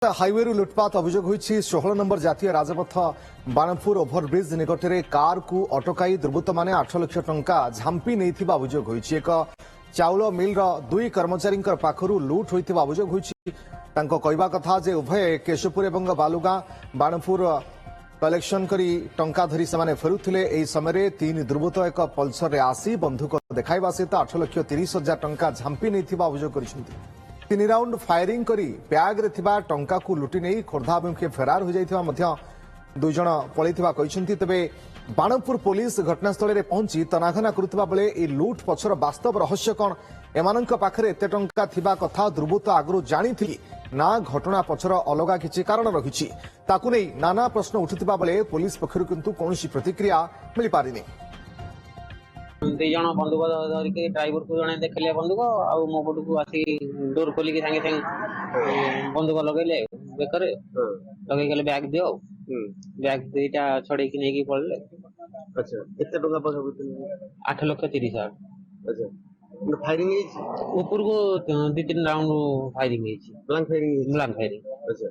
Highway लुटपाट अभियोग होईछि 16 number जातीय राजपथ बाणपुर ओभरब्रिज निकट में कार को अटकाई दुर्बृत्त माने 8 लाख टंका झांपी नैथिबा अभियोग होईछि। एक चाउल मिल दुई कर्मचारी पाखरु लुट होइथिबा अभियोग होईछि। तांको कहवा कथा जे उभय केशवपुर एवं बालुगां बाणपुर कलेक्शन करी टंका धरी से फेरुथिले। एही समय तीन दुर्बृत्त एक पल्सर रे आसी बंधुक देखाइबा सहित 8,30,000 टंका झांपी नैथिबा अभियोग करिसेंति। 3 राउंड फायरिंग करी ब्याग रे थिबा टंका को लुटि नहीं खोर्धा अभिमुखे फेरार हो जाइथिबा मध्य दुई जण पळिथिबा कहिसेंति। तबे बाणपुर पुलिस घटनास्थल रे पहुंची तनाघना करुथिबा बेले ए लुट पछर वास्तव रहस्य कोन, एमानंक पाखरे एते टंका थिबा कथा दुर्बृत्त आगरु जानिथिली ना घटना पछर अलगा किछि कारण रहिछि, ताकु नै नाना प्रश्न उठुथिबा बेले पुलिस पक्षरु किंतु कोनोसी प्रतिक्रिया मिलि पारिनी। दुई जन बंधुक धरिक ड्राइवर को जड़े देखले बंधुक आउ मो पट को आसी डोर खोलिक सागे सागे बंधुक लगेले बेकर लगे बैग दियो बैग दुईटा छड़े नहीं पड़े। अच्छा केते टका पास 8,30,000। अच्छा फायरिंग ऊपर को 2-3 round firing blank firing blank firing. अच्छा